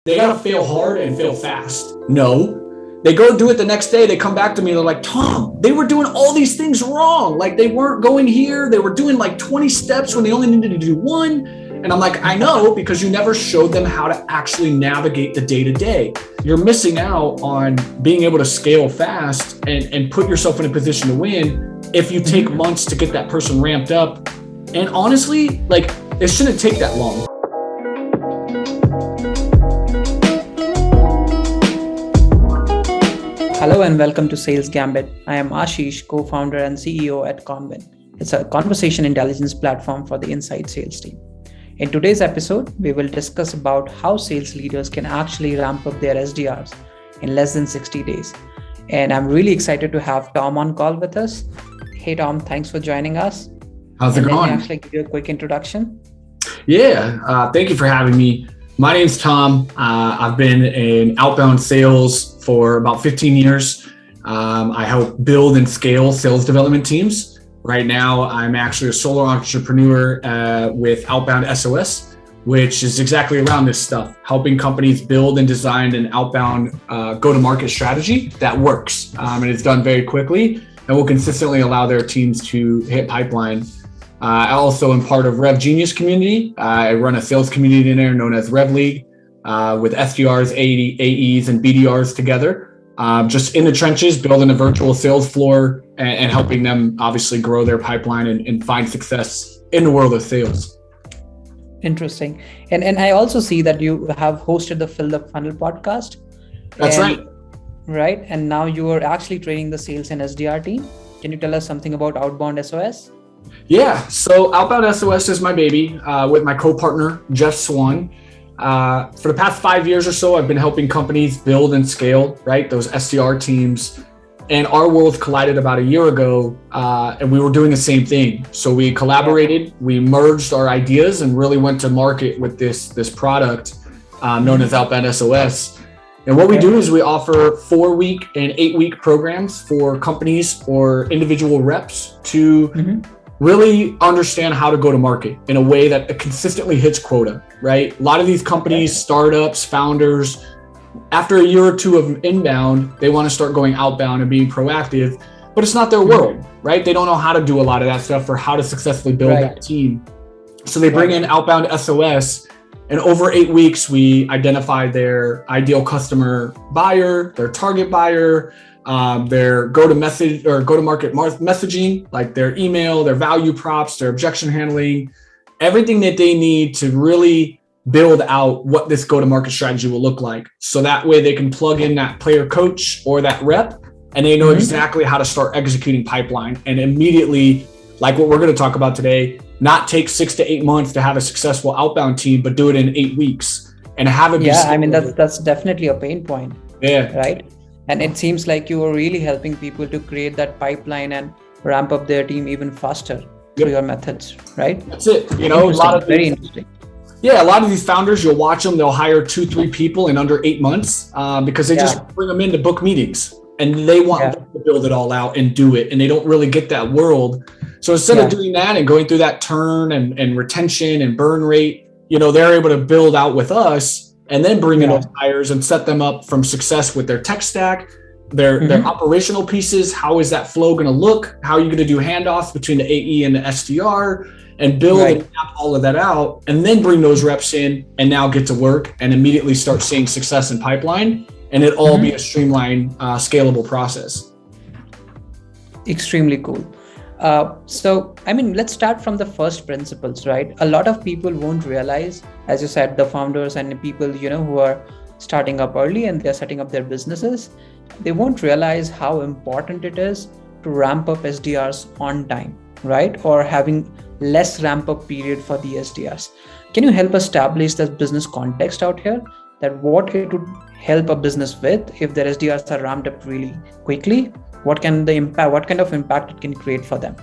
they got to fail hard and fail fast. No, they go do it the next day. They come back to me. They're like, Tom, they were doing all these things wrong. Like they weren't going here. They were doing like 20 steps when they only needed to do one. And I'm like, I know, because you never showed them how to actually navigate the day to day. You're missing out on being able to scale fast and put yourself in a position to win if you take months to get that person ramped up. And honestly, like it shouldn't take that long. Hello and welcome to Sales Gambit. I am Ashish, co-founder and CEO at Convin. It's a conversation intelligence platform for the inside sales team. In today's episode, we will discuss about how sales leaders can actually ramp up their SDRs in less than 60 days. And I'm really excited to have Tom on call with us. Hey Tom, thanks for joining us. How's it going? Let me actually give you a quick introduction. Yeah, thank you for having me. My name's Tom. I've been in outbound sales for about 15 years. I help build and scale sales development teams. Right now, I'm actually a solo entrepreneur with Outbound SOS, which is exactly around this stuff, helping companies build and design an outbound go-to-market strategy that works. And it's done very quickly and will consistently allow their teams to hit pipeline. I also am part of RevGenius community. I run a sales community in there known as RevLeague with SDRs, AEs, and BDRs together. Just in the trenches, building a virtual sales floor and helping them obviously grow their pipeline and find success in the world of sales. Interesting. And I also see that you have hosted the Fill the Funnel podcast. That's right. Right. And now you are actually training the sales and SDR team. Can you tell us something about Outbound SOS? Yeah. So Outbound SOS is my baby with my co-partner, Jeff Swan. For the past 5 years or so, I've been helping companies build and scale, right? Those SDR teams. And our worlds collided about a year ago, and we were doing the same thing. So we collaborated, we merged our ideas and really went to market with this product known as Outbound SOS. And what we do is we offer 4-week and 8-week programs for companies or individual reps to really understand how to go to market in a way that consistently hits quota, right? A lot of these companies, startups, founders, after a year or two of inbound, they want to start going outbound and being proactive, but it's not their world, right? They don't know how to do a lot of that stuff or how to successfully build that team. So they bring in Outbound SOS, and over 8 weeks, we identify their ideal customer buyer, their target buyer, their go-to-market messaging, like their email, their value props, their objection handling, everything that they need to really build out what this go-to-market strategy will look like. So that way they can plug in that player coach or that rep, and they know exactly how to start executing pipeline and immediately, like what we're going to talk about today, not take 6 to 8 months to have a successful outbound team, but do it in 8 weeks and have it be. Yeah, I mean, that's definitely a pain point. Yeah. Right. And it seems like you are really helping people to create that pipeline and ramp up their team even faster through your methods, right? That's it. You know, very interesting. Yeah, a lot of these founders, you'll watch them, they'll hire 2-3 people in under 8 months because they just bring them in to book meetings and they want them to build it all out and do it. And they don't really get that world. So instead of doing that and going through that turn and retention and burn rate, you know, they're able to build out with us and then bring in those hires and set them up from success with their tech stack, their operational pieces. How is that flow going to look? How are you going to do handoffs between the AE and the SDR? And build and map all of that out, and then bring those reps in and now get to work and immediately start seeing success in pipeline, and it all be a streamlined, scalable process. Extremely cool. So, I mean, let's start from the first principles, right? A lot of people won't realize, as you said, the founders and the people, you know, who are starting up early and they're setting up their businesses, they won't realize how important it is to ramp up SDRs on time, right? Or having less ramp up period for the SDRs. Can you help establish the business context out here, that what it would help a business with if their SDRs are ramped up really quickly? What kind of impact it can create for them?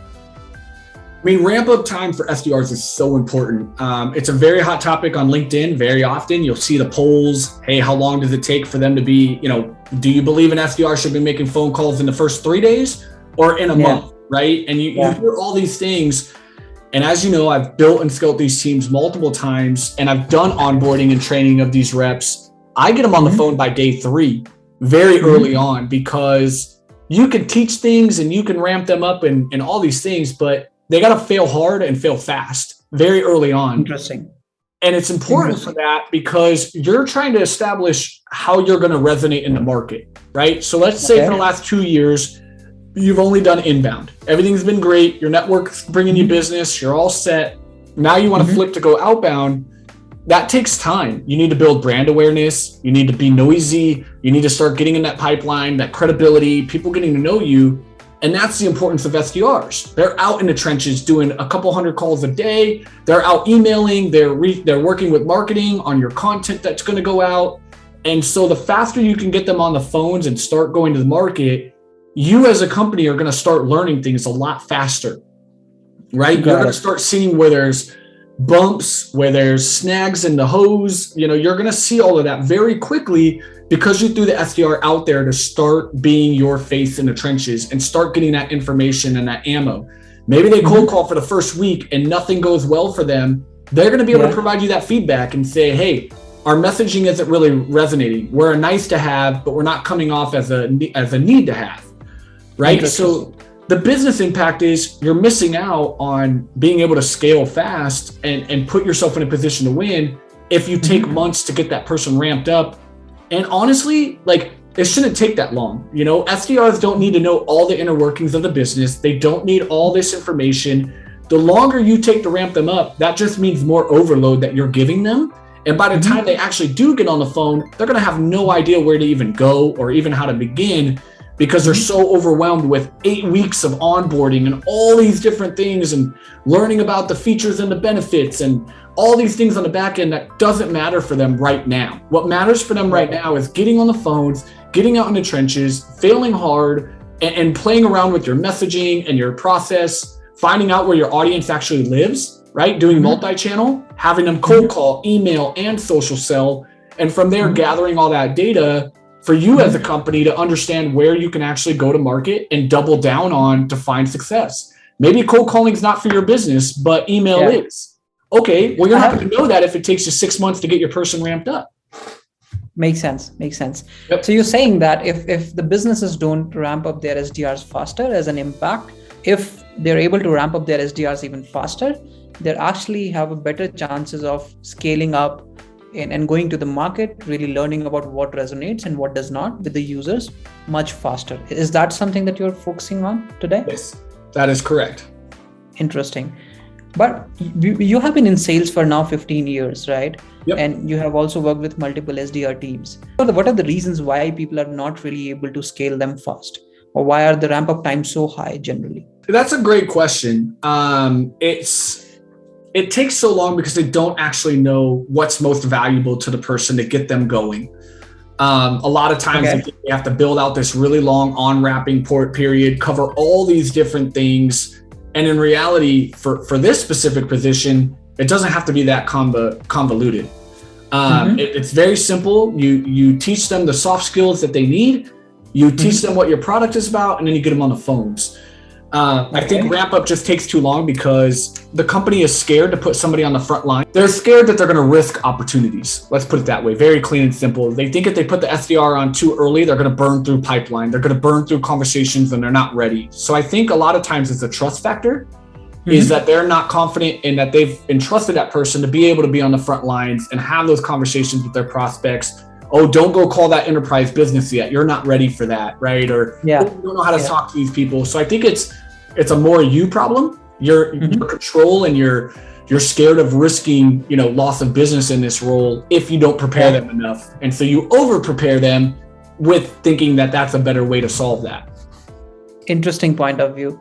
I mean, ramp up time for SDRs is so important. It's a very hot topic on LinkedIn. Very often you'll see the polls. Hey, how long does it take for them to be, you know, do you believe an SDR should be making phone calls in the first 3 days or in a month, right? And you hear all these things. And as you know, I've built and scaled these teams multiple times, and I've done onboarding and training of these reps. I get them on the phone by day 3, very early on, because you can teach things and you can ramp them up and all these things, but they got to fail hard and fail fast very early on. Interesting. And it's important for that because you're trying to establish how you're going to resonate in the market, right? So let's say for the last 2 years, you've only done inbound. Everything's been great. Your network's bringing you business. You're all set. Now you want to flip to go outbound. That takes time. You need to build brand awareness. You need to be noisy. You need to start getting in that pipeline, that credibility, people getting to know you. And that's the importance of SDRs. They're out in the trenches doing a couple hundred calls a day. They're out emailing. They're working with marketing on your content that's going to go out. And so the faster you can get them on the phones and start going to the market, you as a company are going to start learning things a lot faster, right? You're going to start seeing where there's bumps, where there's snags in the hose. You're going to see all of that very quickly because you threw the SDR out there to start being your face in the trenches and start getting that information and that ammo. Maybe they cold call for the first week and nothing goes well for them. They're going to be able to provide you that feedback and say, hey, our messaging isn't really resonating. We're a nice to have, but we're not coming off as a need to have, right? So the business impact is you're missing out on being able to scale fast and put yourself in a position to win if you take months to get that person ramped up. And honestly, it shouldn't take that long. SDRs don't need to know all the inner workings of the business. They don't need all this information. The longer you take to ramp them up, that just means more overload that you're giving them. And by the time they actually do get on the phone, they're going to have no idea where to even go or even how to begin because they're so overwhelmed with 8 weeks of onboarding and all these different things and learning about the features and the benefits and all these things on the back end that doesn't matter for them right now. What matters for them right now is getting on the phones, getting out in the trenches, failing hard, and playing around with your messaging and your process, finding out where your audience actually lives, right? Doing multi-channel, having them cold call, email, and social sell. And from there, gathering all that data for you as a company to understand where you can actually go to market and double down on to find success. Maybe cold calling is not for your business, but email is. Okay, well, you're not going to know that if it takes you 6 months to get your person ramped up. Makes sense. Yep. So you're saying that if the businesses don't ramp up their SDRs faster as an impact, if they're able to ramp up their SDRs even faster, they actually have a better chances of scaling up and going to the market, really learning about what resonates and what does not with the users much faster. Is that something that you're focusing on today? Yes, that is correct. Interesting. But you have been in sales for now 15 years, right? Yep. And you have also worked with multiple SDR teams. So what are the reasons why people are not really able to scale them fast? Or why are the ramp up times so high generally? That's a great question. It takes so long because they don't actually know what's most valuable to the person to get them going. A lot of times they think they have to build out this really long on-ramping period, cover all these different things. And in reality, for this specific position, it doesn't have to be that convoluted. It's very simple. You teach them the soft skills that they need. You teach them what your product is about, and then you get them on the phones. I think ramp up just takes too long because the company is scared to put somebody on the front line. They're scared that they're going to risk opportunities. Let's put it that way. Very clean and simple. They think if they put the SDR on too early, they're going to burn through pipeline. They're going to burn through conversations and they're not ready. So I think a lot of times it's a trust factor is that they're not confident in that they've entrusted that person to be able to be on the front lines and have those conversations with their prospects. Oh, don't go call that enterprise business yet. You're not ready for that, right? Or you don't know how to talk to these people. So I think it's a more you problem. Your control and you're scared of risking, loss of business in this role if you don't prepare them enough. And so you over prepare them with thinking that that's a better way to solve that. Interesting point of view.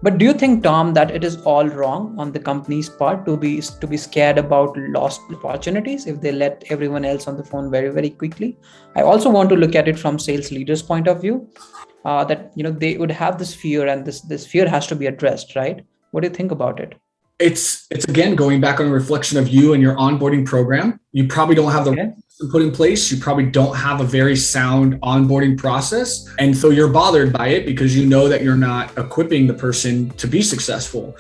But do you think, Tom, that it is all wrong on the company's part to be scared about lost opportunities if they let everyone else on the phone very, very quickly? I also want to look at it from sales leaders' point of view, that they would have this fear, and this fear has to be addressed, right? What do you think about it? It's again going back on a reflection of you and your onboarding program. You probably don't have the system put in place. You probably don't have a very sound onboarding process. And so you're bothered by it because you know that you're not equipping the person to be successful.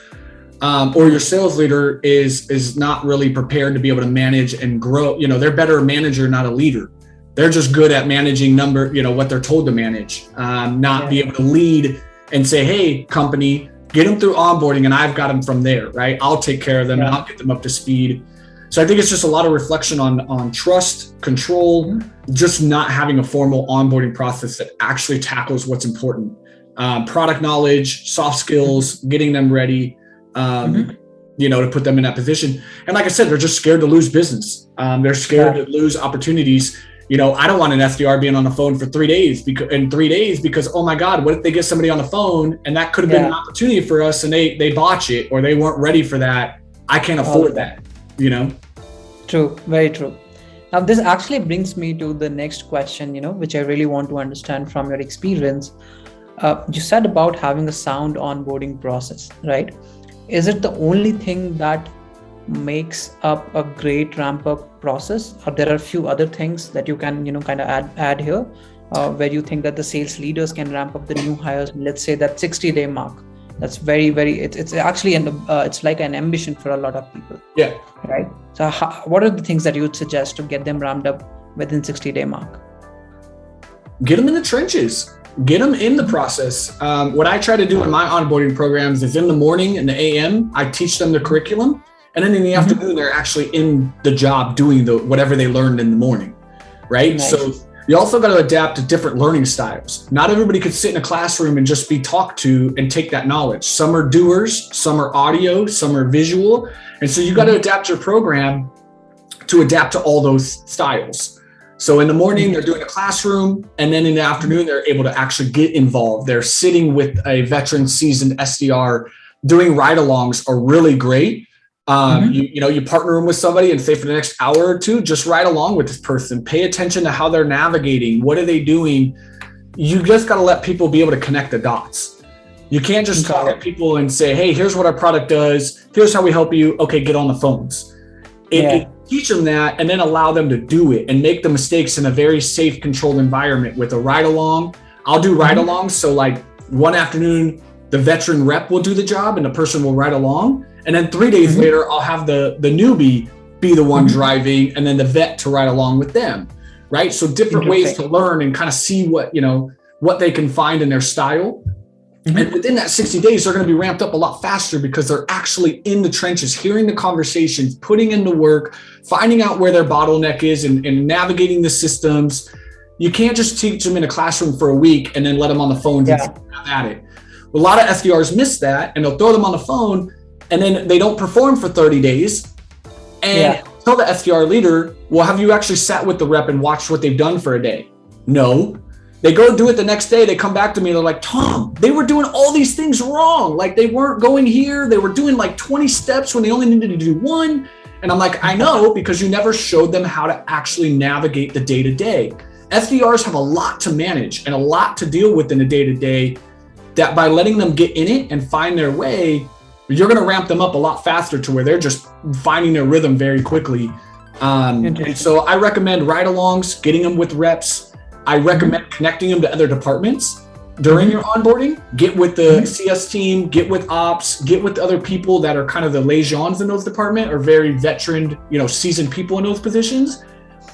Or your sales leader is not really prepared to be able to manage and grow. They're better a manager, not a leader. They're just good at managing what they're told to manage, not be able to lead and say, hey, company, get them through onboarding and I've got them from there, right? I'll take care of them and I'll get them up to speed. So I think it's just a lot of reflection on trust, control, just not having a formal onboarding process that actually tackles what's important. Product knowledge, soft skills, getting them ready, to put them in that position. And like I said, they're just scared to lose business. They're scared to lose opportunities. I don't want an SDR being on the phone for 3 days because, oh my God, what if they get somebody on the phone and that could have been an opportunity for us and they botch it or they weren't ready for that. I can't afford that, True, very true. Now, this actually brings me to the next question, which I really want to understand from your experience. You said about having a sound onboarding process, right? Is it the only thing that makes up a great ramp up process, or there are a few other things that you can kind of add here where you think that the sales leaders can ramp up the new hires, let's say that 60-day mark? That's very, very, it's actually it's like an ambition for a lot of people. Yeah. Right. So what are the things that you would suggest to get them ramped up within 60-day mark? Get them in the trenches. Get them in the process. What I try to do in my onboarding programs is in the morning, in the AM, I teach them the curriculum. And then in the afternoon, they're actually in the job doing whatever they learned in the morning, right? Nice. So you also got to adapt to different learning styles. Not everybody could sit in a classroom and just be talked to and take that knowledge. Some are doers, some are audio, some are visual. And so you got to adapt your program to adapt to all those styles. So in the morning, they're doing a classroom, and then in the afternoon, they're able to actually get involved. They're sitting with a veteran seasoned SDR. Doing ride-alongs are really great. You partner them with somebody and say for the next hour or two, just ride along with this person. Pay attention to how they're navigating. What are they doing? You just got to let people be able to connect the dots. You can't just talk at people and say, hey, here's what our product does. Here's how we help you. Okay, get on the phones. Teach them that and then allow them to do it and make the mistakes in a very safe, controlled environment with a ride along. I'll do ride alongs. So like one afternoon, the veteran rep will do the job and the person will ride along. And then 3 days later, I'll have the newbie be the one driving and then the vet to ride along with them, right? So different ways to learn and kind of see what they can find in their style. And within that 60 days, they're going to be ramped up a lot faster because they're actually in the trenches, hearing the conversations, putting in the work, finding out where their bottleneck is and navigating the systems. You can't just teach them in a classroom for a week and then let them on the phone and have at it. A lot of SDRs miss that and they'll throw them on the phone and then they don't perform for 30 days. And tell the SDR leader, well, have you actually sat with the rep and watched what they've done for a day? No. They go do it the next day. They come back to me. They're like, Tom, they were doing all these things wrong. Like they weren't going here. They were doing like 20 steps when they only needed to do one. And I'm like, I know, because you never showed them how to actually navigate the day-to-day. SDRs have a lot to manage and a lot to deal with in the day-to-day that by letting them get in it and find their way, you're going to ramp them up a lot faster to where they're just finding their rhythm very quickly. And so I recommend ride-alongs, getting them with reps. I recommend connecting them to other departments during your onboarding. Get with the CS team, get with ops, get with other people that are kind of the liaisons in those departments or very veteran, seasoned people in those positions.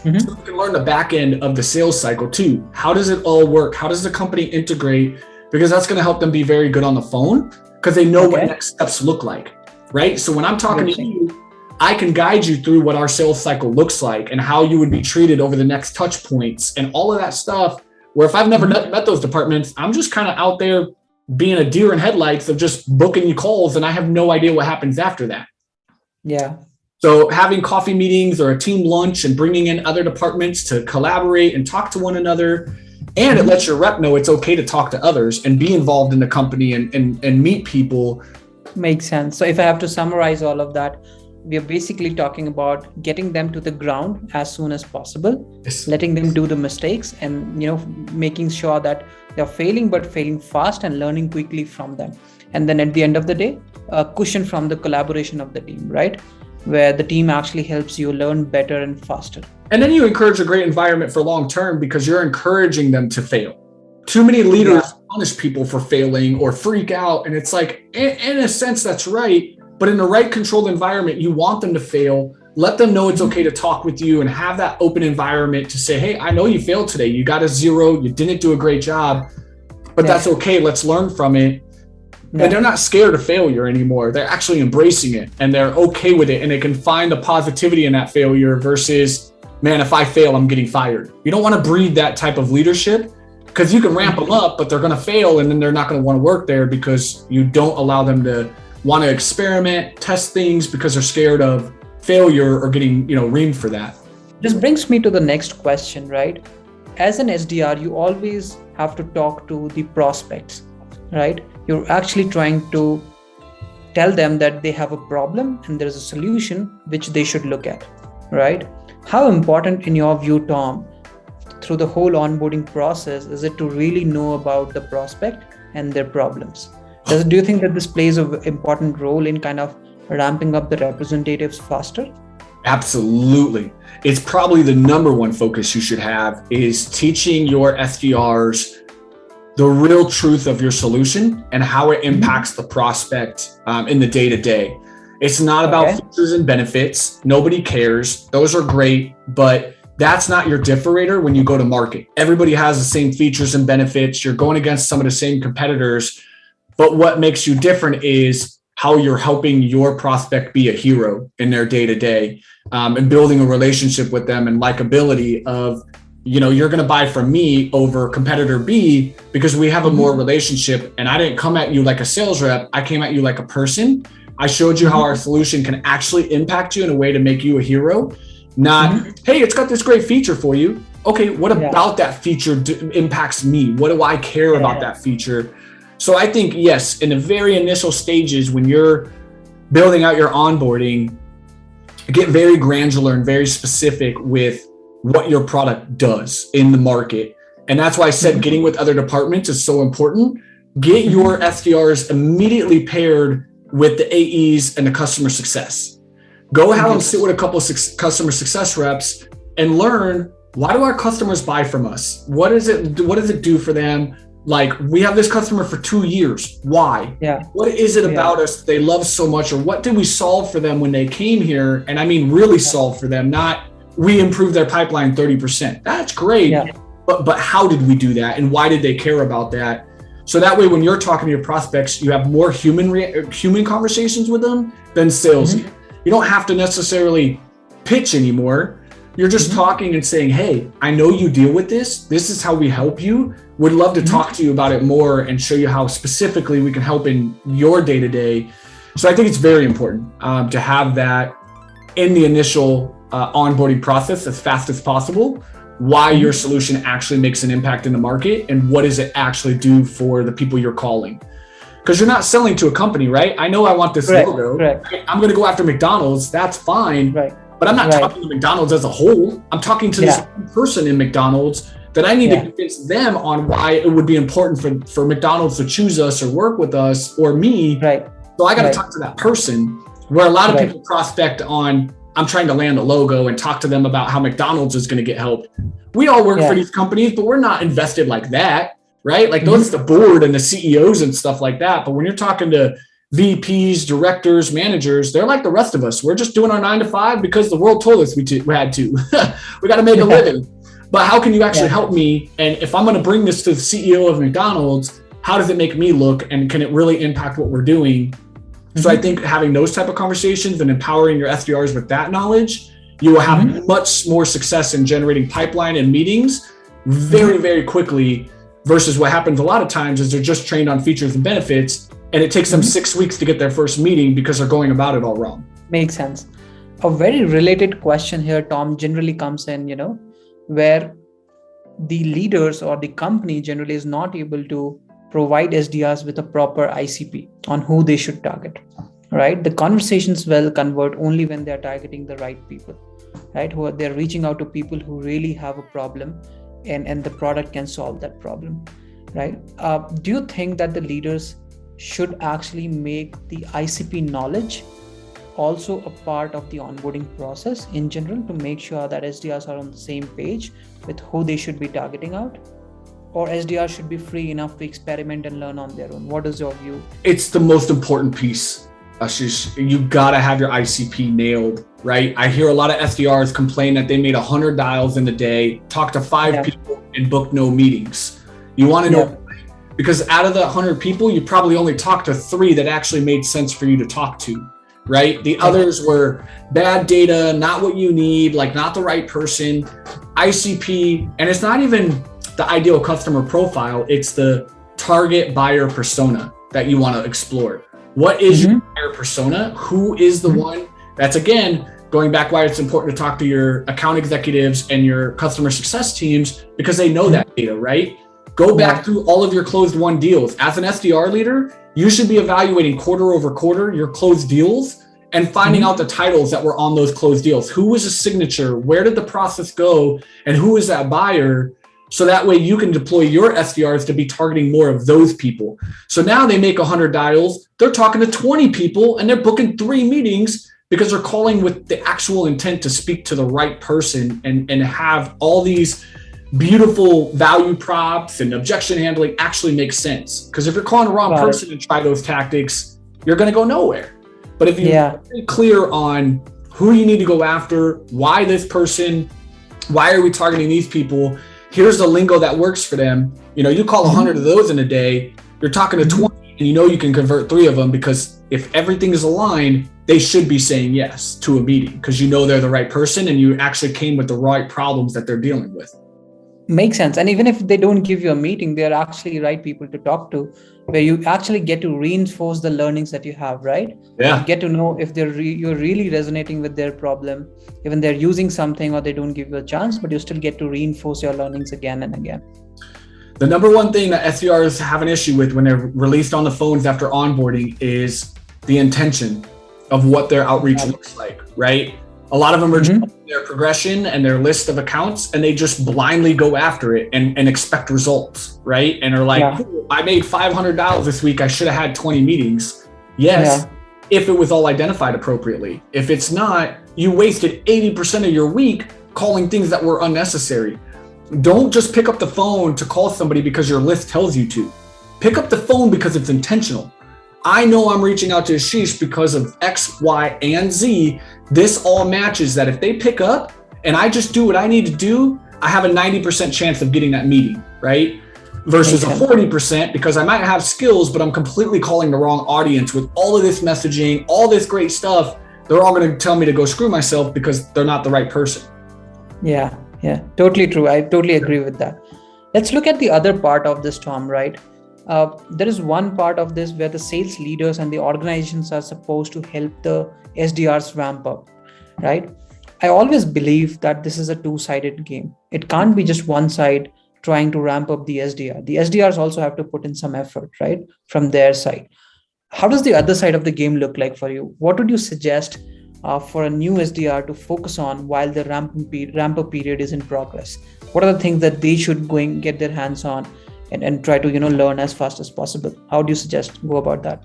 So you can learn the back end of the sales cycle too. How does it all work? How does the company integrate? Because that's going to help them be very good on the phone because they know what next steps look like, right? So when I'm talking to you, I can guide you through what our sales cycle looks like and how you would be treated over the next touch points and all of that stuff. Where if I've never met those departments, I'm just kind of out there being a deer in headlights of just booking you calls and I have no idea what happens after that. Yeah. So having coffee meetings or a team lunch and bringing in other departments to collaborate and talk to one another. And it lets your rep know it's okay to talk to others and be involved in the company and meet people. Makes sense. So if I have to summarize all of that, we are basically talking about getting them to the ground as soon as possible, letting them do the mistakes and, making sure that they're failing, but failing fast and learning quickly from them. And then at the end of the day, a cushion from the collaboration of the team, right? Where the team actually helps you learn better and faster. And then you encourage a great environment for long term because you're encouraging them to fail. Too many leaders punish people for failing or freak out. And it's like, in a sense, that's right. But in the right controlled environment, you want them to fail, let them know it's okay to talk with you and have that open environment to say, hey, I know you failed today. You got a 0. You didn't do a great job, but that's okay. Let's learn from it. And they're not scared of failure anymore. They're actually embracing it and they're okay with it. And they can find the positivity in that failure versus, man, if I fail, I'm getting fired. You don't want to breed that type of leadership because you can ramp them up, but they're going to fail. And then they're not going to want to work there because you don't allow them to want to experiment, test things because they're scared of failure or getting, reamed for that. This brings me to the next question, right? As an SDR, you always have to talk to the prospects, right? You're actually trying to tell them that they have a problem and there's a solution which they should look at, right? How important in your view, Tom, through the whole onboarding process, is it to really know about the prospect and their problems? Do you think that this plays an important role in kind of ramping up the representatives faster? Absolutely. It's probably the number one focus you should have is teaching your SDRs the real truth of your solution and how it impacts the prospect in the day-to-day. It's not about features and benefits. Nobody cares. Those are great, but that's not your differentiator when you go to market. Everybody has the same features and benefits. You're going against some of the same competitors, but what makes you different is how you're helping your prospect be a hero in their day-to-day and building a relationship with them and likability of, you're going to buy from me over competitor B because we have a more relationship. And I didn't come at you like a sales rep. I came at you like a person. I showed you how our solution can actually impact you in a way to make you a hero. Not, hey, it's got this great feature for you. Okay, what about that feature impacts me? What do I care about that feature? So I think, yes, in the very initial stages, when you're building out your onboarding, get very granular and very specific with what your product does in the market. And that's why I said getting with other departments is so important. Get your SDRs immediately paired with the AEs and the customer success. Go have them sit with a couple of customer success reps and learn, why do our customers buy from us? What does it do for them? Like, we have this customer for 2 years. Why? What is it about us that they love so much? Or what did we solve for them when they came here? And I mean, really solve for them, not we improved their pipeline 30%. That's great. But how did we do that? And why did they care about that? So that way, when you're talking to your prospects, you have more human conversations with them than salesy. You don't have to necessarily pitch anymore. You're just talking and saying, hey, I know you deal with this. This is how we help you. Would love to talk to you about it more and show you how specifically we can help in your day-to-day. So I think it's very important to have that in the initial onboarding process as fast as possible, why your solution actually makes an impact in the market and what does it actually do for the people you're calling. Because you're not selling to a company, right? I know I want this logo. I'm going to go after McDonald's. That's fine. But I'm not talking to McDonald's as a whole. I'm talking to this person in McDonald's that I need to convince them on why it would be important for McDonald's to choose us or work with us or me. So I got to talk to that person, where a lot of people prospect on, I'm trying to land a logo and talk to them about how McDonald's is going to get help. We all work for these companies, but we're not invested like that, right? Like those, the board and the CEOs and stuff like that. But when you're talking to VPs, directors, managers, they're like the rest of us. We're just doing our 9 to 5 because the world told us we had to. We got to make a living. But how can you actually help me? And if I'm going to bring this to the CEO of McDonald's, how does it make me look? And can it really impact what we're doing? So I think having those type of conversations and empowering your SDRs with that knowledge, you will have much more success in generating pipeline and meetings very, very quickly versus what happens a lot of times is they're just trained on features and benefits and it takes them 6 weeks to get their first meeting because they're going about it all wrong. Makes sense. A very related question here, Tom, generally comes in, where the leaders or the company generally is not able to provide SDRs with a proper ICP on who they should target, right? The conversations will convert only when they're targeting the right people, right? Who they're reaching out to people who really have a problem and the product can solve that problem, right? Do you think that the leaders should actually make the ICP knowledge also a part of the onboarding process in general to make sure that SDRs are on the same page with who they should be targeting out? Or SDRs should be free enough to experiment and learn on their own? What is your view? It's the most important piece. Ashish, you gotta have your ICP nailed, right? I hear a lot of SDRs complain that they made 100 dials in a day, talked to 5 people, and booked no meetings. You want to know, because out of the 100 people, you probably only talked to 3 that actually made sense for you to talk to, right? The others were bad data, not what you need, like not the right person. ICP, and it's not even the ideal customer profile, it's the target buyer persona that you want to explore. What is your buyer persona? Who is the one? That's, again, going back why it's important to talk to your account executives and your customer success teams, because they know that data, right? Go back through all of your closed won deals. As an SDR leader, you should be evaluating quarter over quarter your closed deals and finding out the titles that were on those closed deals. Who was a signature? Where did the process go? And who is that buyer? So that way you can deploy your SDRs to be targeting more of those people. So now they make 100 dials, they're talking to 20 people and they're booking 3 meetings because they're calling with the actual intent to speak to the right person and have all these beautiful value props and objection handling actually make sense. Because if you're calling the wrong person and try those tactics, you're going to go nowhere. But if you're very clear on who you need to go after, why this person, why are we targeting these people, here's the lingo that works for them. You know, you call 100 of those in a day, you're talking to 20 and you know you can convert 3 of them, because if everything is aligned, they should be saying yes to a meeting because you know they're the right person and you actually came with the right problems that they're dealing with. Makes sense. And even if they don't give you a meeting, they're actually right people to talk to, where you actually get to reinforce the learnings that you have, right? Yeah. You get to know if you're really resonating with their problem, even they're using something or they don't give you a chance, but you still get to reinforce your learnings again and again. The number one thing that SDRs have an issue with when they're released on the phones after onboarding is the intention of what their outreach looks like, right? A lot of them are just their progression and their list of accounts, and they just blindly go after it and expect results, right? And are like, I made $500 this week. I should have had 20 meetings. Yes, if it was all identified appropriately. If it's not, you wasted 80% of your week calling things that were unnecessary. Don't just pick up the phone to call somebody because your list tells you to. Pick up the phone because it's intentional. I know I'm reaching out to Ashish because of X, Y, and Z. This all matches that if they pick up and I just do what I need to do, I have a 90% chance of getting that meeting, right? Versus a 40% because I might have skills, but I'm completely calling the wrong audience with all of this messaging, all this great stuff. They're all going to tell me to go screw myself because they're not the right person. Yeah, totally true. I totally agree with that. Let's look at the other part of this, Tom, right? There is one part of this where the sales leaders and the organizations are supposed to help the SDRs ramp up, right? I always believe that this is a two-sided game. It can't be just one side trying to ramp up the SDR. The SDRs also have to put in some effort, right, from their side. How does the other side of the game look like for you? What would you suggest for a new SDR to focus on while the ramp-up period is in progress? What are the things that they should go and get their hands on and try to, learn as fast as possible? How do you suggest go about that?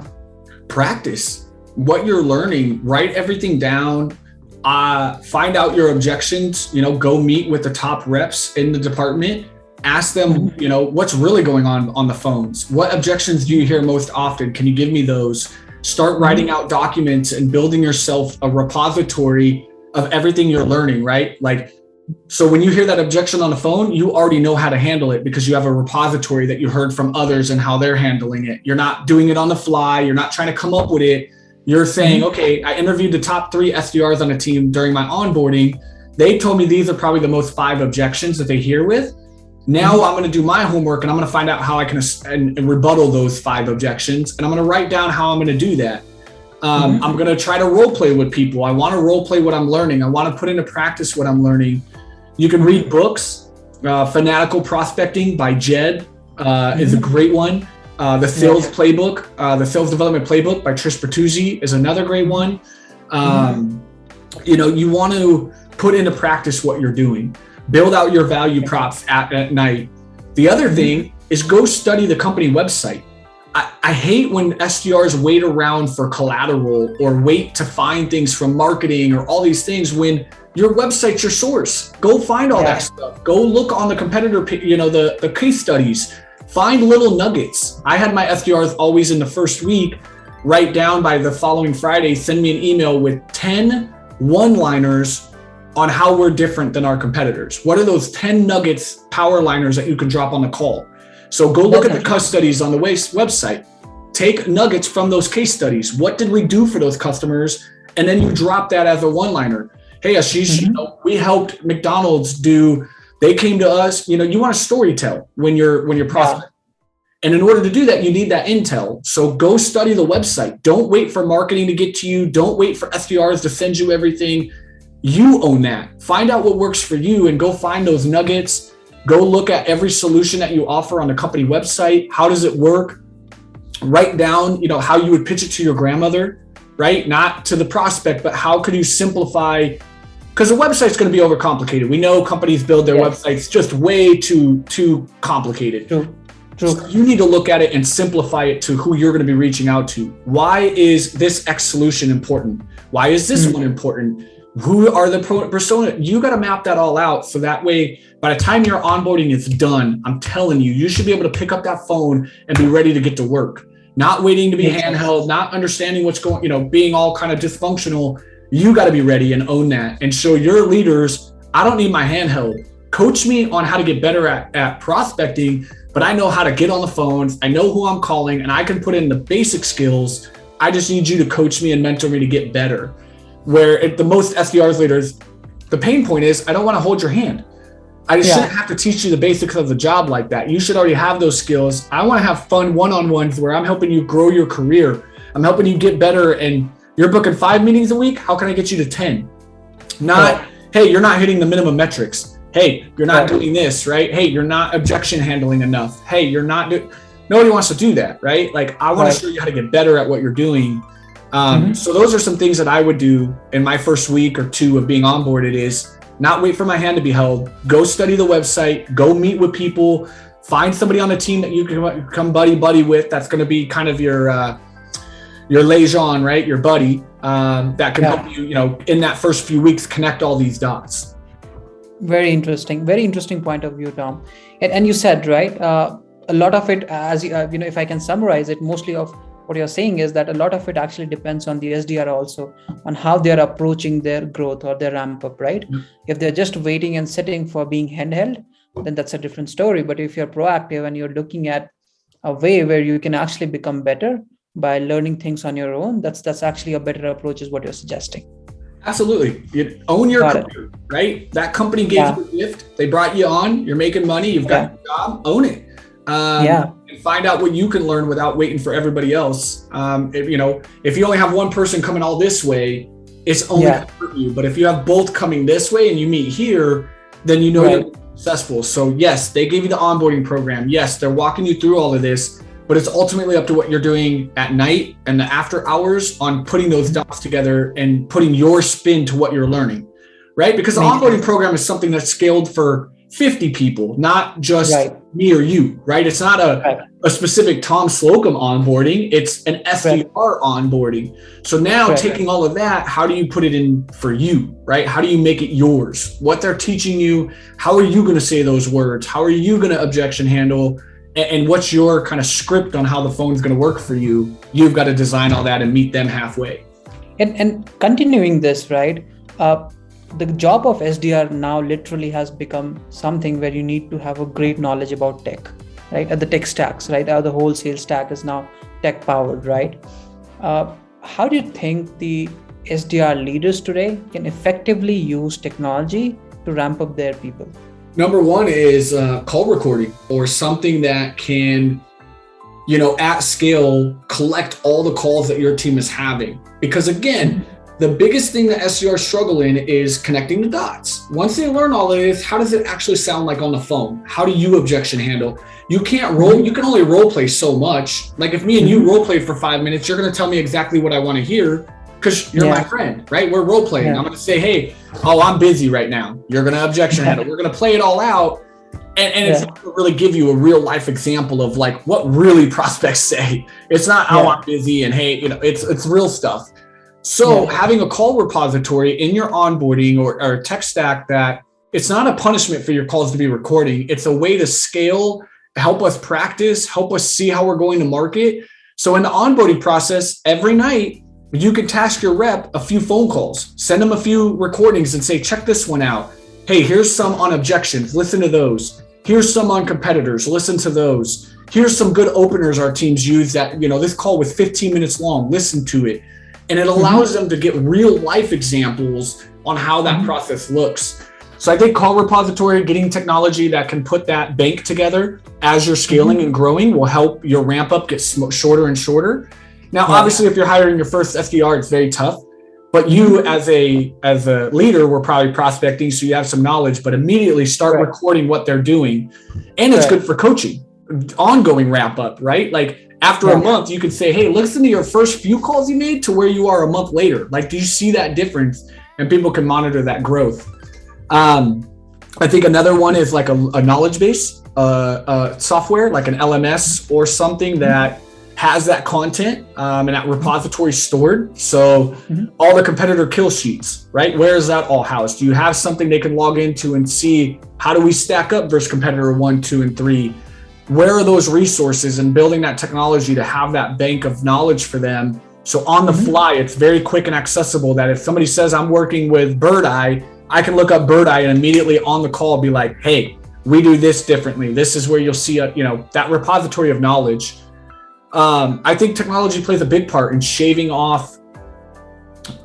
Practice what you're learning, write everything down, find out your objections, go meet with the top reps in the department, ask them, what's really going on the phones? What objections do you hear most often? Can you give me those? Start writing out documents and building yourself a repository of everything you're learning, right? So when you hear that objection on the phone, you already know how to handle it because you have a repository that you heard from others and how they're handling it. You're not doing it on the fly. You're not trying to come up with it. You're saying, okay, I interviewed the top 3 SDRs on the team during my onboarding. They told me these are probably the most 5 objections that they hear with. Now I'm going to do my homework and I'm going to find out how I can and rebuttal those 5 objections. And I'm going to write down how I'm going to do that. I'm going to try to role play with people. I want to role play what I'm learning. I want to put into practice what I'm learning. You can read books. Fanatical Prospecting by Jed is a great one. The Sales Playbook, the Sales Development Playbook by Trish Bertuzzi is another great one. You want to put into practice what you're doing. Build out your value props at night. The other thing is go study the company website. I hate when SDRs wait around for collateral or wait to find things from marketing or all these things when your website's your source. Go find all that stuff. Go look on the competitor, the case studies. Find little nuggets. I had my SDRs always in the first week write down by the following Friday, send me an email with 10 one-liners on how we're different than our competitors. What are those 10 nuggets, power liners that you can drop on the call? So go look at the case studies on the website. Take nuggets from those case studies. What did we do for those customers? And then you drop that as a one-liner. Hey, Ashish, we helped McDonald's they came to us, you want to story tell when you're prospecting. And in order to do that, you need that intel. So go study the website. Don't wait for marketing to get to you. Don't wait for SDRs to send you everything. You own that. Find out what works for you and go find those nuggets. Go look at every solution that you offer on the company website. How does it work? Write down, how you would pitch it to your grandmother, right? Not to the prospect, but how could you simplify? Because the website's going to be overcomplicated. We know companies build their websites just way too complicated. True. So you need to look at it and simplify it to who you're going to be reaching out to. Why is this X solution important? Why is this one important? Who are the persona? You got to map that all out. So that way, by the time your onboarding is done, I'm telling you, you should be able to pick up that phone and be ready to get to work. Not waiting to be handheld, not understanding what's going, being all kind of dysfunctional. You got to be ready and own that and show your leaders, I don't need my handheld. Coach me on how to get better at prospecting, but I know how to get on the phones. I know who I'm calling and I can put in the basic skills. I just need you to coach me and mentor me to get better. Where the most SDRs leaders, the pain point is, I don't want to hold your hand. I just shouldn't have to teach you the basics of the job like that. You should already have those skills. I want to have fun one-on-ones where I'm helping you grow your career. I'm helping you get better and you're booking 5 meetings a week. How can I get you to 10? Not, hey, you're not hitting the minimum metrics. Hey, you're not doing this, right? Hey, you're not objection handling enough. Hey, you're not nobody wants to do that, right? Like I want to show you how to get better at what you're doing. So those are some things that I would do in my first week or two of being onboarded is not wait for my hand to be held. Go study the website, go meet with people, find somebody on the team that you can come buddy with. That's going to be kind of your liaison, right? Your buddy that can help you, in that first few weeks, connect all these dots. Very interesting point of view, Tom. And you said, right, a lot of it, as if I can summarize it, mostly of what you're saying is that a lot of it actually depends on the SDR also, on how they're approaching their growth or their ramp up, right? If they're just waiting and sitting for being handheld, then that's a different story. But if you're proactive and you're looking at a way where you can actually become better by learning things on your own, that's actually a better approach is what you're suggesting. Absolutely. You own your career, right? That company gave you a gift. They brought you on. You're making money. You've got a job. Own it. And find out what you can learn without waiting for everybody else. If you only have one person coming all this way, it's only going to hurt you. But if you have both coming this way and you meet here, then you're successful. So yes, they gave you the onboarding program. Yes, they're walking you through all of this. But it's ultimately up to what you're doing at night and the after hours on putting those dots together and putting your spin to what you're learning, right? Because the onboarding program is something that's scaled for 50 people, not just me or you, right? It's not a specific Tom Slocum onboarding. It's an SDR onboarding. So now taking all of that, how do you put it in for you, right? How do you make it yours? What they're teaching you, how are you going to say those words? How are you going to objection handle? And what's your kind of script on how the phone's going to work for you? You've got to design all that and meet them halfway. And continuing this, right? The job of SDR now literally has become something where you need to have a great knowledge about tech, right? The tech stacks, right? The whole sales stack is now tech powered, right? How do you think the SDR leaders today can effectively use technology to ramp up their people? Number one is call recording or something that can, at scale, collect all the calls that your team is having. Because again, the biggest thing that SDRs struggle in is connecting the dots. Once they learn all of this, how does it actually sound like on the phone? How do you objection handle? You can only role play so much. Like if me and you role play for 5 minutes, you're going to tell me exactly what I want to hear because you're my friend, right? We're role playing. I'm going to say, hey, I'm busy right now. You're going to objection handle. We're going to play it all out. And it's not going to really give you a real life example of like what really prospects say. It's not, I'm busy and hey, it's real stuff. So having a call repository in your onboarding or a tech stack that it's not a punishment for your calls to be recording. It's a way to scale, help us practice, help us see how we're going to market. So in the onboarding process, every night, you can task your rep a few phone calls, send them a few recordings and say, check this one out. Hey, here's some on objections. Listen to those. Here's some on competitors. Listen to those. Here's some good openers our teams use that, this call was 15 minutes long. Listen to it. And it allows them to get real life examples on how that process looks. So I think call repository, getting technology that can put that bank together as you're scaling and growing will help your ramp up get shorter and shorter. Now, obviously, if you're hiring your first SDR, it's very tough. But you as a leader, we're probably prospecting, so you have some knowledge, but immediately start recording what they're doing. And it's good for coaching, ongoing ramp up, right? Like after a month, you could say, hey, listen to your first few calls you made to where you are a month later. Like, do you see that difference? And people can monitor that growth. I think another one is like a knowledge base software, like an LMS or something that has that content and that repository stored. So all the competitor kill sheets, right? Where is that all housed? Do you have something they can log into and see how do we stack up versus competitor 1, 2, and 3? Where are those resources, and building that technology to have that bank of knowledge for them. So on the fly, it's very quick and accessible that if somebody says I'm working with Bird Eye, I can look up Bird Eye and immediately on the call be like, hey, we do this differently. This is where you'll see that repository of knowledge. I think technology plays a big part in shaving off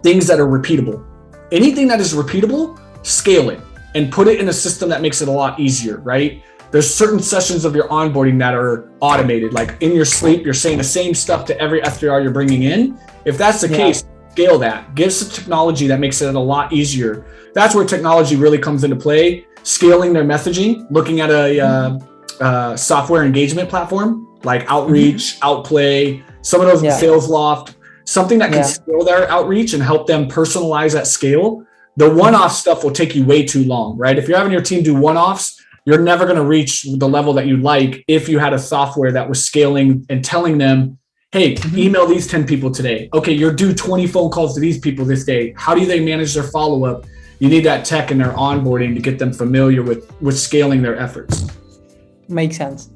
things that are repeatable. Anything that is repeatable, scale it and put it in a system that makes it a lot easier, right? There's certain sessions of your onboarding that are automated, like in your sleep, you're saying the same stuff to every SDR you're bringing in. If that's the case, scale that. Give some technology that makes it a lot easier. That's where technology really comes into play. Scaling their messaging, looking at a software engagement platform like Outreach, Outplay, some of those in SalesLoft, something that can scale their outreach and help them personalize at scale. The one-off stuff will take you way too long, right? If you're having your team do one-offs, you're never going to reach the level that you'd like if you had a software that was scaling and telling them, hey, email these 10 people today. Okay, you're due 20 phone calls to these people this day. How do they manage their follow-up? You need that tech in their onboarding to get them familiar with scaling their efforts. Makes sense.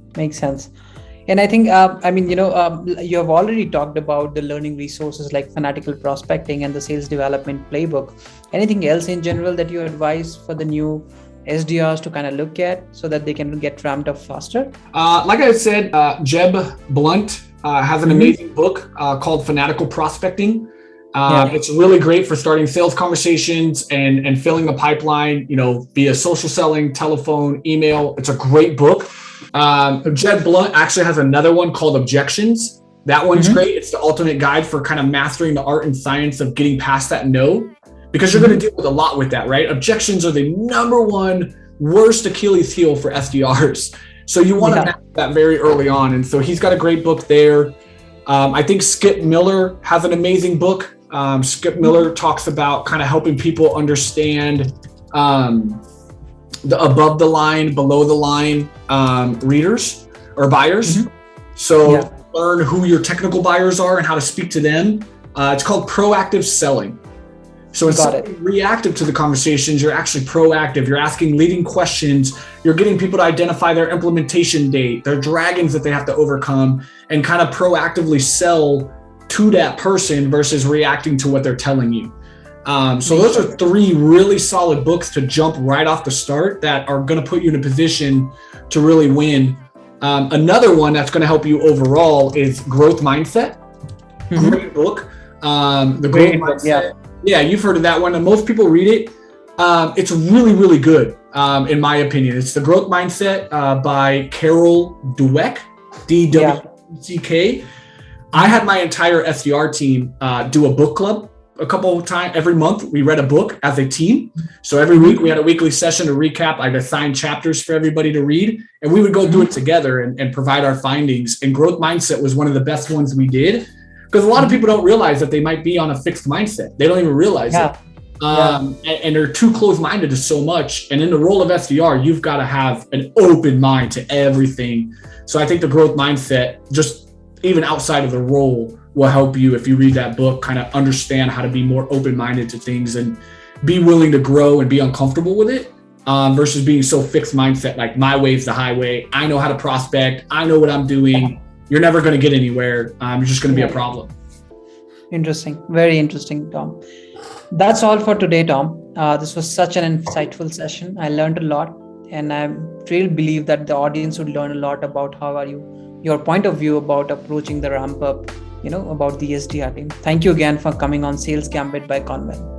And I think, you have already talked about the learning resources like fanatical prospecting and the sales development playbook. Anything else in general that you advise for the new SDRs to kind of look at so that they can get ramped up faster? Like I said, Jeb Blunt has an amazing book called Fanatical Prospecting. It's really great for starting sales conversations and filling the pipeline, via social selling, telephone, email. It's a great book. Jeb Blunt actually has another one called Objections. That one's great. It's the ultimate guide for kind of mastering the art and science of getting past that no, because you're going to deal with a lot with that, right? Objections are the number one worst Achilles heel for SDRs. So you want to master that very early on. And so he's got a great book there. I think Skip Miller has an amazing book. Skip Miller talks about kind of helping people understand the above the line, below the line readers or buyers. So learn who your technical buyers are and how to speak to them. It's called proactive selling. So instead of reactive to the conversations, you're actually proactive. You're asking leading questions. You're getting people to identify their implementation date, their dragons that they have to overcome, and kind of proactively sell to that person versus reacting to what they're telling you. So those are 3 really solid books to jump right off the start that are going to put you in a position to really win. Another one that's going to help you overall is Growth Mindset. Great book. The Growth Mindset. Yeah, you've heard of that one. And most people read it. It's really, really good, in my opinion. It's The Growth Mindset by Carol Dweck, D-W-C-K. I had my entire SDR team do a book club a couple of times. Every month, we read a book as a team. So every week, we had a weekly session to recap. I'd assign chapters for everybody to read. And we would go do it together and provide our findings. And Growth Mindset was one of the best ones we did. Because a lot of people don't realize that they might be on a fixed mindset. They don't even realize it. And they're too close-minded to so much. And in the role of SDR, you've got to have an open mind to everything. So I think the Growth Mindset, just even outside of the role, will help you if you read that book, kind of understand how to be more open-minded to things and be willing to grow and be uncomfortable with it versus being so fixed mindset, like my way's the highway. I know how to prospect. I know what I'm doing. you're never going to get anywhere. You're just going to be a problem. Interesting. Very interesting, Tom. That's all for today, Tom. This was such an insightful session. I learned a lot, and I really believe that the audience would learn a lot about your point of view about approaching the ramp up, about the SDR team. Thank you again for coming on Sales Gambit by Convin.